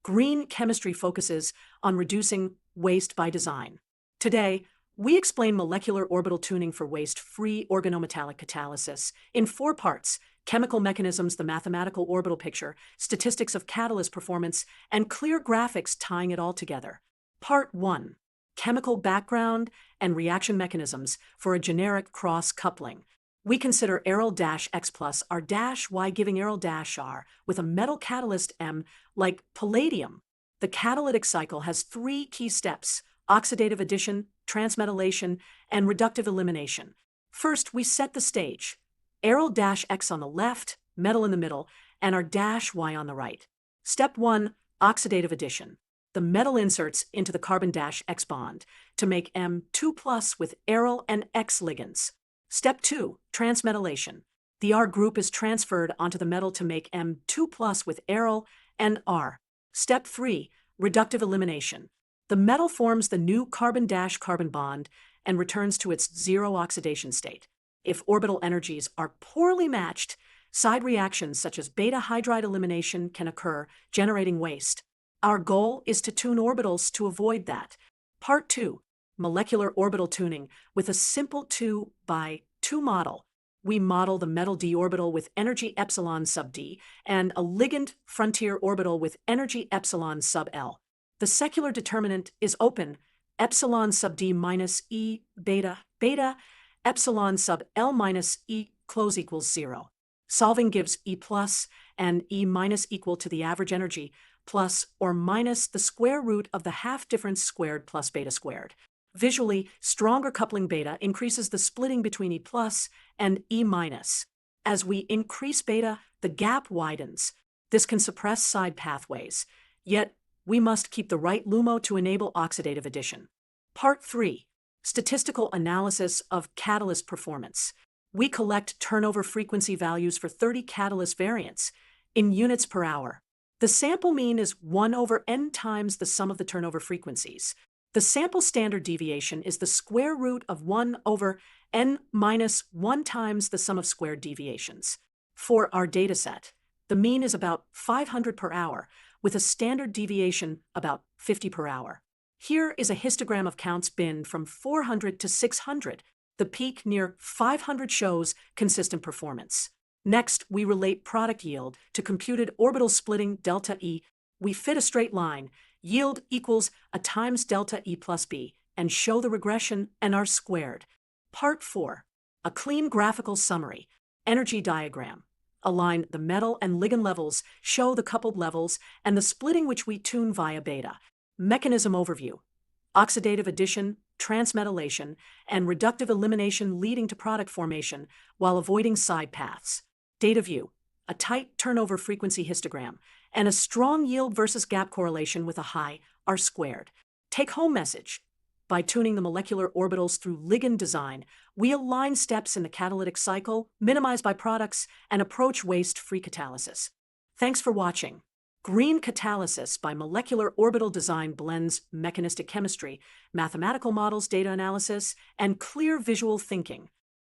green chemistry focuses on reducing waste by design. Today, we explain molecular orbital tuning for waste-free organometallic catalysis in 4 parts: chemical mechanisms, the mathematical orbital picture, statistics of catalyst performance, and clear graphics tying it all together. Part 1. Chemical background and reaction mechanisms for a generic cross-coupling. We consider aryl-X plus R-Y giving aryl-R with a metal catalyst M like palladium. The catalytic cycle has 3 key steps: oxidative addition, transmetallation, and reductive elimination. First, we set the stage. Aryl-X on the left, metal in the middle, and R-Y on the right. Step 1, oxidative addition. The metal inserts into the carbon-X bond to make M2+ with aryl and X ligands. Step 2, transmetallation. The R group is transferred onto the metal to make M2+ with aryl and R. Step 3, reductive elimination. The metal forms the new carbon-carbon bond and returns to its zero oxidation state. If orbital energies are poorly matched, side reactions such as beta hydride elimination can occur, generating waste. Our goal is to tune orbitals to avoid that. Part 2. Molecular orbital tuning with a simple 2x2 model. We model the metal d orbital with energy epsilon sub d and a ligand frontier orbital with energy epsilon sub L. The secular determinant is open, epsilon sub d minus E beta, epsilon sub L minus E close equals 0. Solving gives E plus and E minus equal to the average energy plus or minus the square root of the half difference squared plus beta squared. Visually, stronger coupling beta increases the splitting between E plus and E minus. As we increase beta, the gap widens. This can suppress side pathways. Yet, we must keep the right LUMO to enable oxidative addition. Part 3. Statistical analysis of catalyst performance. We collect turnover frequency values for 30 catalyst variants in units per hour. The sample mean is 1 over n times the sum of the turnover frequencies. The sample standard deviation is the square root of 1 over n minus 1 times the sum of squared deviations. For our dataset, the mean is about 500 per hour, with a standard deviation about 50 per hour. Here is a histogram of counts bin from 400 to 600. The peak near 500 shows consistent performance. Next, we relate product yield to computed orbital splitting delta E. We fit a straight line, yield equals a times delta E plus B, and show the regression and R squared. Part 4. A clean graphical summary. Energy diagram. Align the metal and ligand levels, show the coupled levels, and the splitting which we tune via beta. Mechanism overview. Oxidative addition, transmetallation, and reductive elimination leading to product formation while avoiding side paths. Data view. A tight turnover frequency histogram, and a strong yield versus gap correlation with a high R squared. Take-home message. By tuning the molecular orbitals through ligand design, we align steps in the catalytic cycle, minimize byproducts, and approach waste-free catalysis. Thanks for watching. Green catalysis by molecular orbital design blends mechanistic chemistry, mathematical models, data analysis, and clear visual thinking.